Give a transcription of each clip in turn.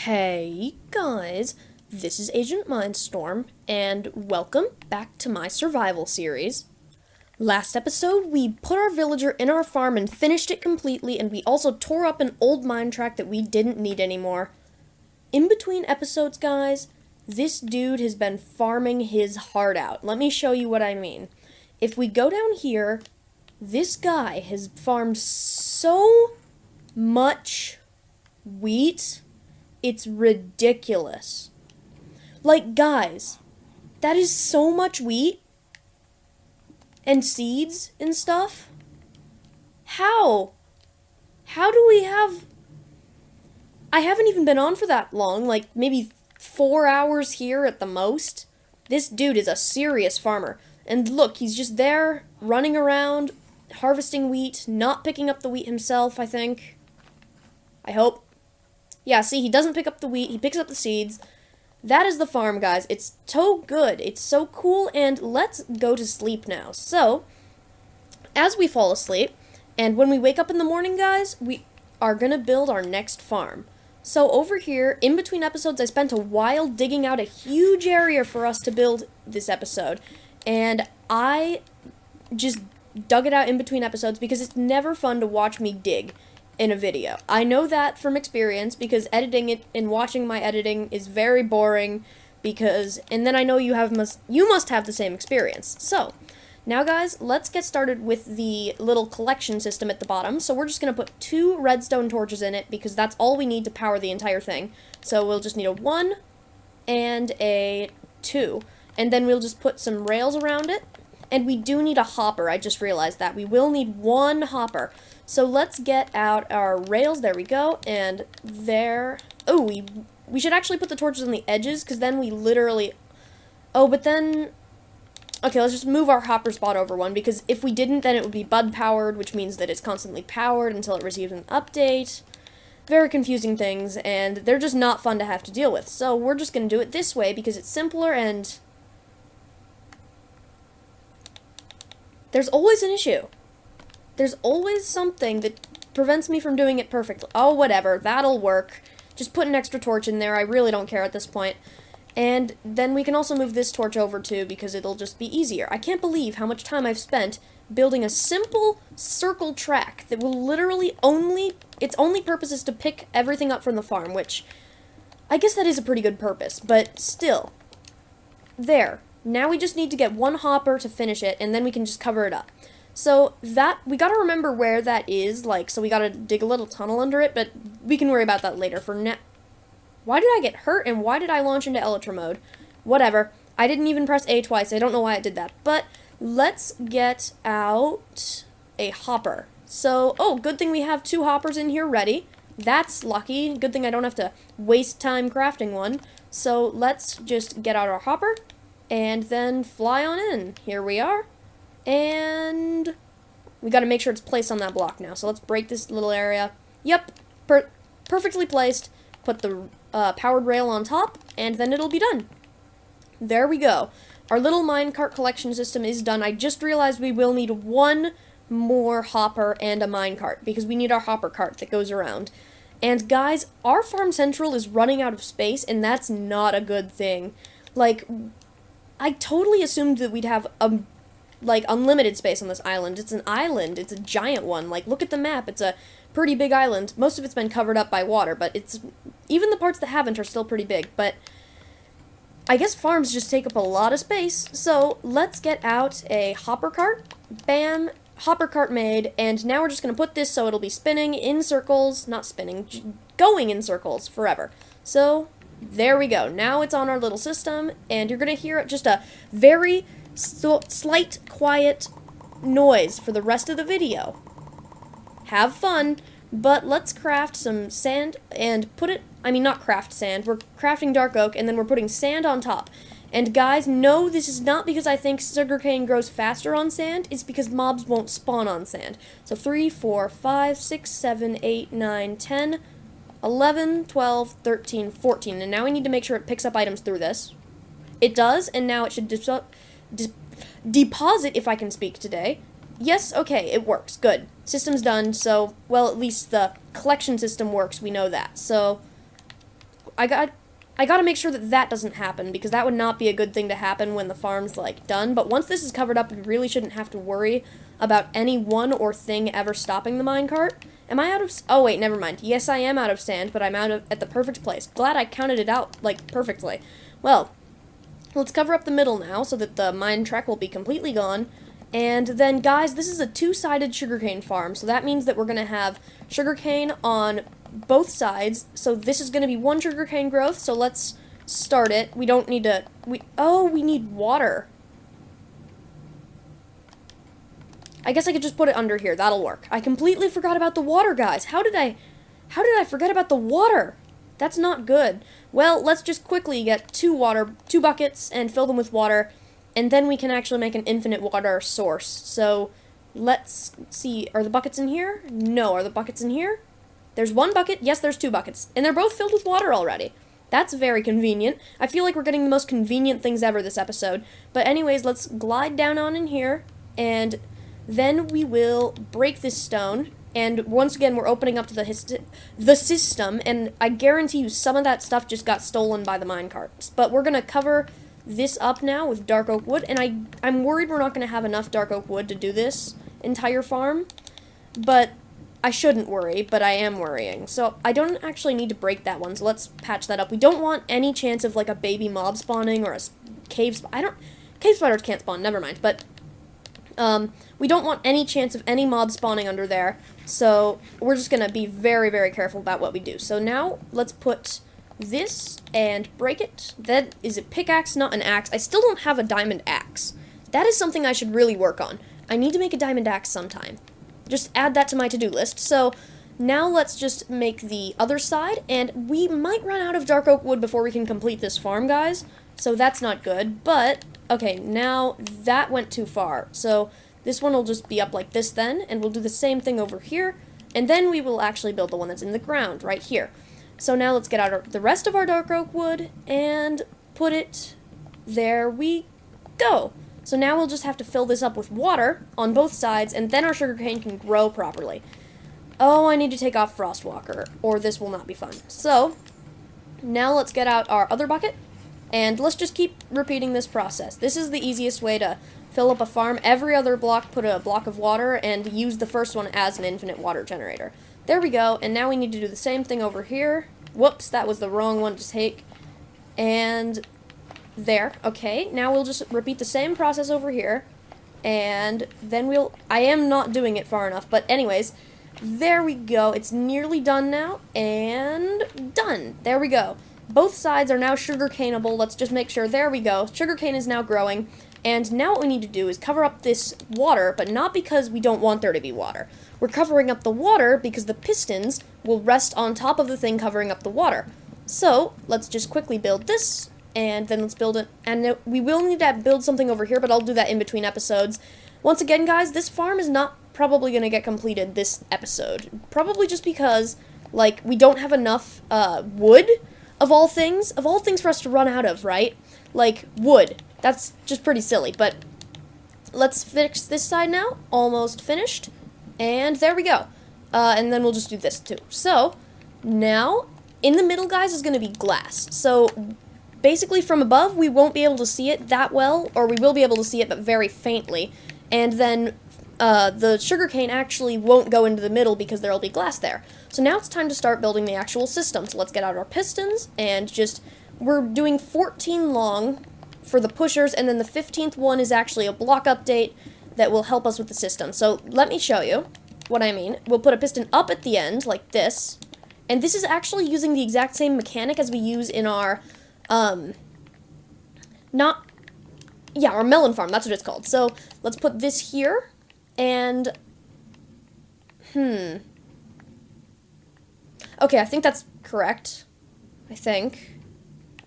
Hey guys, this is Agent Mindstorm, and welcome back to my survival series. Last episode, we put our villager in our farm and finished it completely, and we also tore up an old mine track that we didn't need anymore. In between episodes, guys, this dude has been farming his heart out. Let me show you what I mean. If we go down here, this guy has farmed so much wheat. It's ridiculous. Like, guys, that is so much wheat and seeds and stuff. How? How do we have... I haven't even been on for that long, like maybe 4 hours here at the most. This dude is a serious farmer. And look, he's just there, running around, harvesting wheat, not picking up the wheat himself, I think. I hope. Yeah, see, he doesn't pick up the wheat, he picks up the seeds. That is the farm, guys. It's so good. It's so cool, and let's go to sleep now. So, as we fall asleep, and when we wake up in the morning, guys, we are going to build our next farm. So over here, in between episodes, I spent a while digging out a huge area for us to build this episode. And I just dug it out in between episodes because it's never fun to watch me dig in a video. I know that from experience because editing it and watching my editing is very boring and then I know you must have the same experience. So, now guys, let's get started with the little collection system at the bottom. So we're just going to put 2 redstone torches in it because that's all we need to power the entire thing. So we'll just need a 1 and a 2. And then we'll just put some rails around it. And we do need a hopper, I just realized that. We will need 1 hopper. So let's get out our rails, there we go, and there... Oh, we should actually put the torches on the edges, because then we literally... Oh, but then... Okay, let's just move our hopper spot over 1, because if we didn't, then it would be bud-powered, which means that it's constantly powered until it receives an update. Very confusing things, and they're just not fun to have to deal with. So we're just going to do it this way, because it's simpler, and... There's always an issue. There's always something that prevents me from doing it perfectly. Oh, whatever. That'll work. Just put an extra torch in there. I really don't care at this point. And then we can also move this torch over too because it'll just be easier. I can't believe how much time I've spent building a simple circle track that will literally its only purpose is to pick everything up from the farm, which I guess that is a pretty good purpose, but still. There. Now we just need to get 1 hopper to finish it, and then we can just cover it up. So we gotta remember where that is, so we gotta dig a little tunnel under it, but we can worry about that later. For now, why did I get hurt, and why did I launch into Elytra mode? Whatever. I didn't even press A twice. I don't know why I did that. But let's get out a hopper. So, oh, good thing we have 2 hoppers in here ready. That's lucky. Good thing I don't have to waste time crafting one. So let's just get out our hopper, and then fly on in. Here we are. And we got to make sure it's placed on that block now. So let's break this little area. Yep, perfectly placed. Put the powered rail on top, and then it'll be done. There we go. Our little minecart collection system is done. I just realized we will need 1 more hopper and a minecart, because we need our hopper cart that goes around. And guys, our farm central is running out of space, and that's not a good thing. I totally assumed that we'd have unlimited space on this island. It's an island. It's a giant one. Look at the map. It's a pretty big island. Most of it's been covered up by water, but even the parts that haven't are still pretty big. But I guess farms just take up a lot of space. So let's get out a hopper cart. Bam. Hopper cart made. And now we're just going to put this so it'll be spinning in circles. Not spinning. Going in circles forever. So there we go. Now it's on our little system. And you're going to hear just a very slight, quiet noise for the rest of the video. Have fun, but let's craft some sand and not craft sand, we're crafting dark oak, and then we're putting sand on top. And guys, no, this is not because I think sugarcane grows faster on sand, it's because mobs won't spawn on sand. So 3, 4, 5, 6, 7, 8, 9, 10, 11, 12, 13, 14, and now we need to make sure it picks up items through this. It does, and now it should deposit, if I can speak today. Yes, okay, it works. Good. System's done, so, well, at least the collection system works. We know that. So, I gotta make sure that that doesn't happen, because that would not be a good thing to happen when the farm's, like, done. But once this is covered up, we really shouldn't have to worry about any one or thing ever stopping the minecart. Am I out of... Oh, wait, never mind. Yes, I am out of sand, but I'm at the perfect place. Glad I counted it out, like, perfectly. Well, let's cover up the middle now, so that the mine track will be completely gone. And then, guys, this is a two-sided sugarcane farm, so that means that we're going to have sugarcane on both sides. So this is going to be one sugarcane growth, so let's start it. We don't need to... we need water. I guess I could just put it under here. That'll work. I completely forgot about the water, guys. How did I forget about the water? That's not good. Well, let's just quickly get two buckets and fill them with water, and then we can actually make an infinite water source. So, let's see. Are the buckets in here? No. Are the buckets in here? There's one bucket. Yes, there's two buckets. And they're both filled with water already. That's very convenient. I feel like we're getting the most convenient things ever this episode. But anyways, let's glide down on in here, and then we will break this stone. And once again, we're opening up to the system, and I guarantee you some of that stuff just got stolen by the minecarts. But we're going to cover this up now with dark oak wood, and I'm worried we're not going to have enough dark oak wood to do this entire farm. But I shouldn't worry, but I am worrying. So I don't actually need to break that one, so let's patch that up. We don't want any chance of, like, a baby mob spawning or a cave cave spiders can't spawn, never mind. But we don't want any chance of any mob spawning under there, so we're just going to be very, very careful about what we do. So now, let's put this and break it. That is a pickaxe, not an axe. I still don't have a diamond axe. That is something I should really work on. I need to make a diamond axe sometime. Just add that to my to-do list. So now let's just make the other side, and we might run out of dark oak wood before we can complete this farm, guys. So that's not good, but okay, now that went too far. So this one will just be up like this then, and we'll do the same thing over here, and then we will actually build the one that's in the ground right here. So now let's get out the rest of our dark oak wood and put it, there we go. So now we'll just have to fill this up with water on both sides, and then our sugarcane can grow properly. Oh, I need to take off Frostwalker, or this will not be fun. So now let's get out our other bucket, and let's just keep repeating this process. This is the easiest way to fill up a farm. Every other block, put a block of water, and use the first one as an infinite water generator. There we go, and now we need to do the same thing over here. Whoops, that was the wrong one to take. And there, okay. Now we'll just repeat the same process over here, and then I am not doing it far enough, but anyways, there we go. It's nearly done now, and done. There we go. Both sides are now sugarcaneable. Let's just make sure. There we go. Sugarcane is now growing. And now what we need to do is cover up this water, but not because we don't want there to be water. We're covering up the water because the pistons will rest on top of the thing covering up the water. So let's just quickly build this, and then let's build it. And we will need to build something over here, but I'll do that in between episodes. Once again, guys, this farm is not probably going to get completed this episode. Probably just because, like, we don't have enough wood. Of all things for us to run out of, right? Like, wood. That's just pretty silly, but let's fix this side now. Almost finished. And there we go. And then we'll just do this too. So, now, in the middle, guys, is going to be glass. So, basically from above, we won't be able to see it that well, or we will be able to see it, but very faintly. And then the sugarcane actually won't go into the middle because there will be glass there. So now it's time to start building the actual system. So let's get out our pistons, and we're doing 14 long for the pushers, and then the 15th one is actually a block update that will help us with the system. So let me show you what I mean. We'll put a piston up at the end, like this, and this is actually using the exact same mechanic as we use in our, our melon farm, that's what it's called. So let's put this here, and, okay, I think that's correct. I think.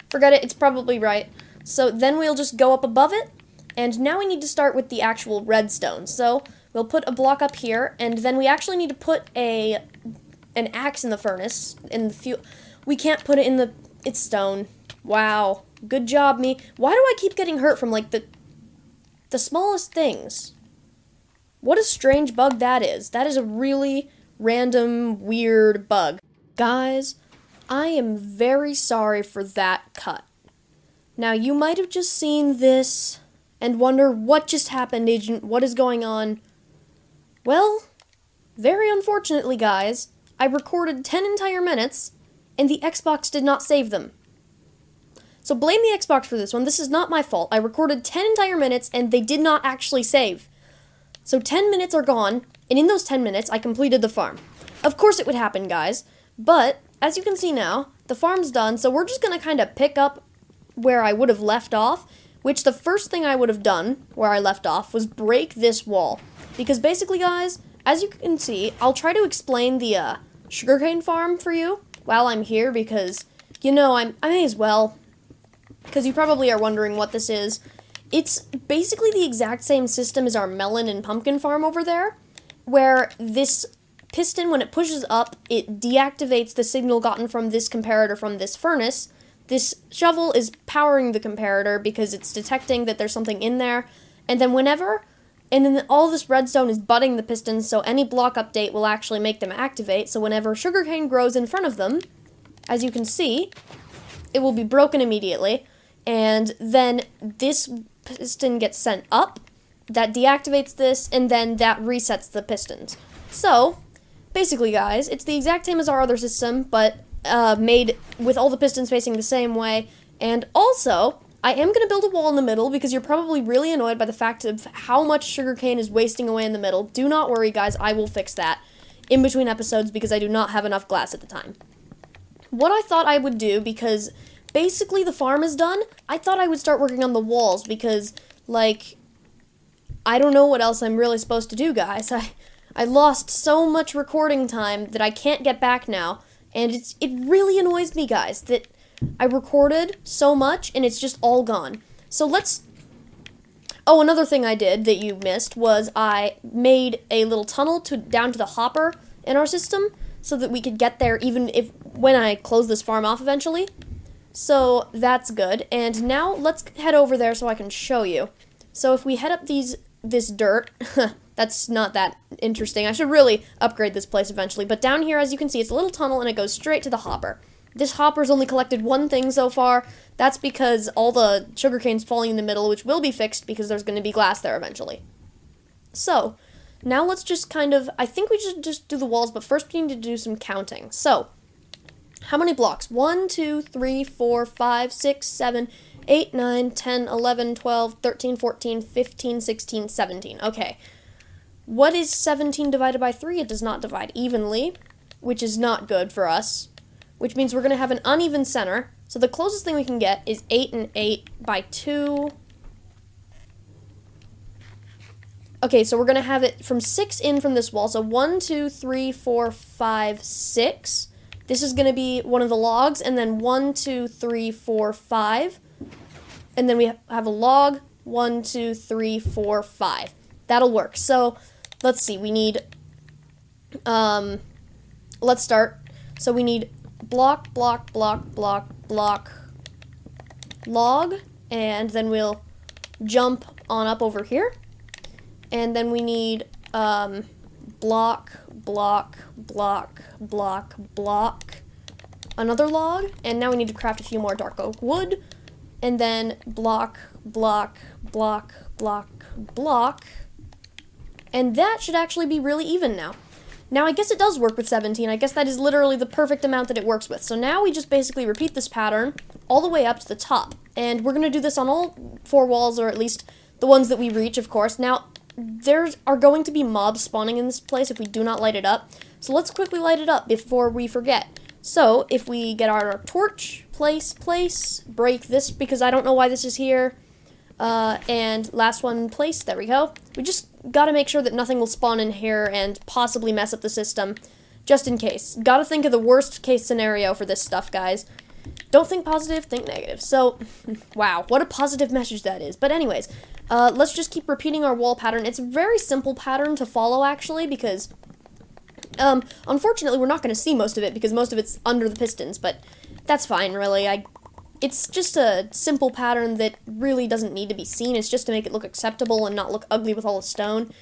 Forget it, it's probably right. So then we'll just go up above it, and now we need to start with the actual redstone. So we'll put a block up here, and then we actually need to put an axe in the furnace. We can't put it in it's stone. Wow. Good job, me. Why do I keep getting hurt from, like, the smallest things? What a strange bug that is. That is a really random, weird bug. Guys, I am very sorry for that cut. Now, you might have just seen this and wonder what just happened, Agent, what is going on? Well, very unfortunately, guys, I recorded 10 entire minutes, and the Xbox did not save them. So blame the Xbox for this one. This is not my fault. I recorded 10 entire minutes, and they did not actually save. So 10 minutes are gone, and in those 10 minutes, I completed the farm. Of course it would happen, guys, but as you can see now, the farm's done, so we're just going to kind of pick up where I would have left off, which the first thing I would have done where I left off was break this wall. Because basically, guys, as you can see, I'll try to explain the sugarcane farm for you while I'm here because, you know, I may as well, because you probably are wondering what this is. It's basically the exact same system as our melon and pumpkin farm over there, where this piston, when it pushes up, it deactivates the signal gotten from this comparator from this furnace. This shovel is powering the comparator because it's detecting that there's something in there, and then all this redstone is butting the pistons, so any block update will actually make them activate, so whenever sugarcane grows in front of them, as you can see, it will be broken immediately, and then this piston gets sent up, that deactivates this, and then that resets the pistons. So, basically, guys, it's the exact same as our other system, but made with all the pistons facing the same way. And also, I am going to build a wall in the middle because you're probably really annoyed by the fact of how much sugarcane is wasting away in the middle. Do not worry, guys, I will fix that in between episodes because I do not have enough glass at the time. What I thought I would do, because basically the farm is done, I thought I would start working on the walls because, like, I don't know what else I'm really supposed to do, guys. I lost so much recording time that I can't get back now. And it really annoys me, guys, that I recorded so much and it's just all gone. So oh, another thing I did that you missed was I made a little tunnel down to the hopper in our system so that we could get there even when I close this farm off eventually. So that's good. And now let's head over there so I can show you. So if we head up this dirt, that's not that interesting. I should really upgrade this place eventually. But down here, as you can see, it's a little tunnel, and it goes straight to the hopper. This hopper's only collected one thing so far. That's because all the sugarcane's falling in the middle, which will be fixed because there's going to be glass there eventually. So, now let's just I think we should just do the walls, but first we need to do some counting. So, how many blocks? 1, 2, 3, 4, 5, 6, 7, 8, 9, 10, 11, 12, 13, 14, 15, 16, 17. Okay. What is 17 divided by 3? It does not divide evenly, which is not good for us, which means we're going to have an uneven center. So the closest thing we can get is 8 and 8 by 2. Okay, so we're going to have it from 6 in from this wall. So 1, 2, 3, 4, 5, 6. This is going to be one of the logs, and then 1, 2, 3, 4, 5. And then we have a log, 1, 2, 3, 4, 5. That'll work. So let's see, we need, let's start. So we need block, log, and then we'll jump on up over here. And then we need, block, another log, and now we need to craft a few more dark oak wood, and then block, and that should actually be really even now. Now, I guess it does work with 17. I guess that is literally the perfect amount that it works with. So now we just basically repeat this pattern all the way up to the top. And we're going to do this on all 4 walls, or at least the ones that we reach, of course. Now, there are going to be mobs spawning in this place if we do not light it up. So let's quickly light it up before we forget. So, if we get our torch, place, break this because I don't know why this is here. And last one, place, there we go. We just gotta make sure that nothing will spawn in here and possibly mess up the system, just in case. Gotta think of the worst case scenario for this stuff, guys. Don't think positive, think negative. So, wow, what a positive message that is. But anyways, let's just keep repeating our wall pattern. It's a very simple pattern to follow, actually, because, unfortunately, we're not going to see most of it because most of it's under the pistons, but that's fine, really. It's just a simple pattern that really doesn't need to be seen. It's just to make it look acceptable and not look ugly with all the stone.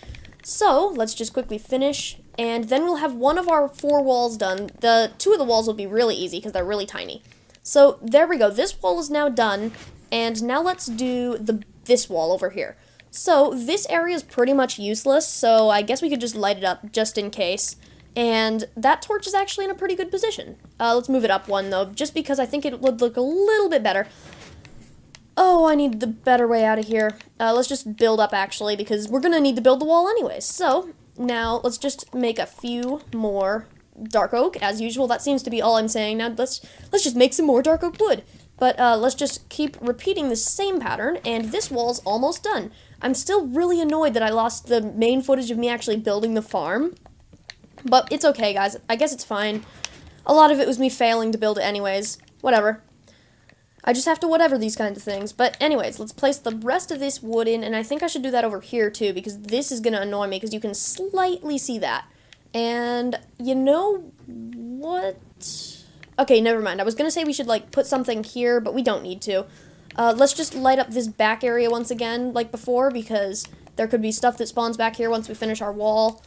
So, let's just quickly finish and then we'll have one of our 4 walls done. The 2 of the walls will be really easy because they're really tiny. So there we go. This wall is now done, and now let's do this wall over here. So this area is pretty much useless, so I guess we could just light it up just in case. And that torch is actually in a pretty good position. Let's move it up one, though, just because I think it would look a little bit better. Oh, I need the better way out of here. Let's just build up, actually, because we're going to need to build the wall anyways. So now let's just make a few more dark oak, as usual. That seems to be all I'm saying. Now let's just make some more dark oak wood. But let's just keep repeating the same pattern, and this wall's almost done. I'm still really annoyed that I lost the main footage of me actually building the farm. But it's okay, guys. I guess it's fine. A lot of it was me failing to build it anyways. Whatever. I just have to whatever these kinds of things. But anyways, let's place the rest of this wood in, and I think I should do that over here too, because this is going to annoy me, because you can slightly see that. And you know what? Okay, never mind. I was going to say we should, like, put something here, but we don't need to. Let's just light up this back area once again, like before, because there could be stuff that spawns back here once we finish our wall.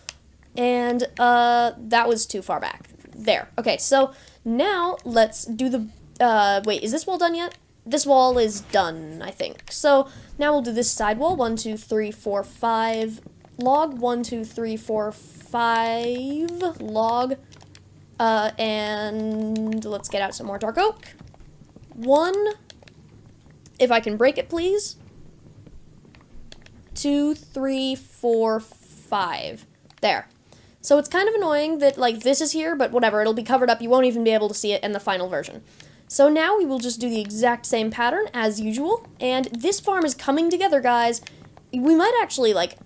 And, that was too far back. There. Okay, so now let's do the, wait, is this wall done yet? This wall is done, I think. So now we'll do this side wall. 1, 2, 3, 4, 5 log. 1, 2, 3, 4, 5 log. And let's get out some more dark oak. 1, if I can break it, please. 2, 3, 4, 5. There. So it's kind of annoying that, like, this is here, but whatever, it'll be covered up. You won't even be able to see it in the final version. So now we will just do the exact same pattern as usual, and this farm is coming together, guys. We might actually, like,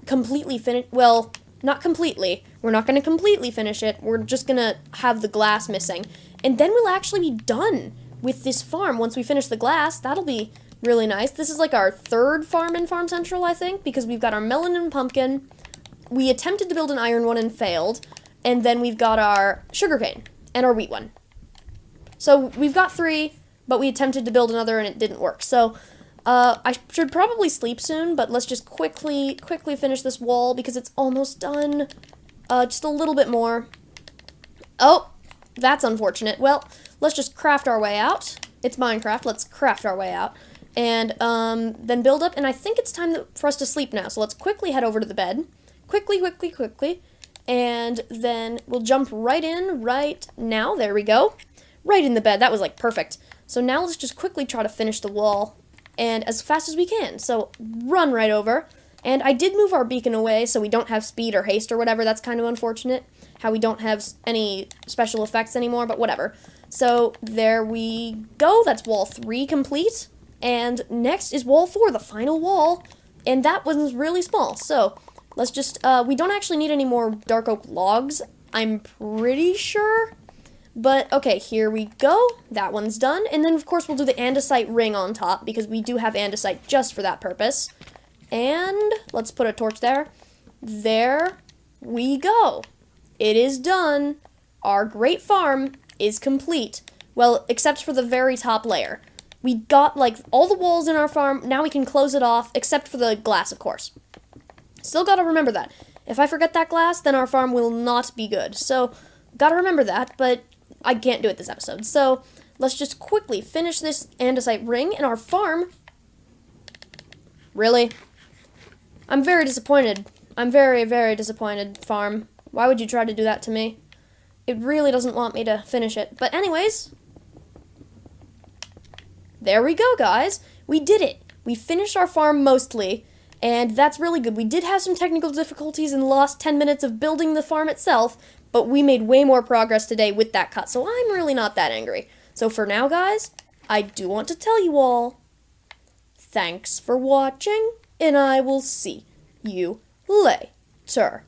completely finish, well, not completely. We're not going to completely finish it. We're just going to have the glass missing. And then we'll actually be done with this farm once we finish the glass. That'll be really nice. This is, like, our 3rd farm in Farm Central, I think, because we've got our melon and pumpkin. We attempted to build an iron one and failed, and then we've got our sugarcane and our wheat one. So we've got 3, but we attempted to build another and it didn't work. So I should probably sleep soon, but let's just quickly finish this wall because it's almost done. Just a little bit more. Oh, that's unfortunate. Well, let's just craft our way out. It's Minecraft. Let's craft our way out. And then build up, and I think it's time for us to sleep now. So let's quickly head over to the bed. Quickly, and then we'll jump right in right now. There we go. Right in the bed. That was, like, perfect. So now let's just quickly try to finish the wall, and as fast as we can. So run right over. And I did move our beacon away so we don't have speed or haste or whatever. That's kind of unfortunate, how we don't have any special effects anymore, but whatever. So there we go. That's wall 3 complete. And next is wall 4, the final wall. And that one's really small, so let's just, we don't actually need any more dark oak logs, I'm pretty sure. But, okay, here we go. That one's done. And then, of course, we'll do the andesite ring on top, because we do have andesite just for that purpose. And let's put a torch there. There we go. It is done. Our great farm is complete. Well, except for the very top layer. We got, like, all the walls in our farm. Now we can close it off, except for the glass, of course. Still gotta remember that. If I forget that glass, then our farm will not be good. So, gotta remember that, but I can't do it this episode. So, let's just quickly finish this andesite ring, and our farm... Really? I'm very disappointed. I'm very, very disappointed, farm. Why would you try to do that to me? It really doesn't want me to finish it. But anyways... There we go, guys. We did it. We finished our farm mostly. And that's really good. We did have some technical difficulties and lost 10 minutes of building the farm itself, but we made way more progress today with that cut, so I'm really not that angry. So for now, guys, I do want to tell you all, thanks for watching, and I will see you later.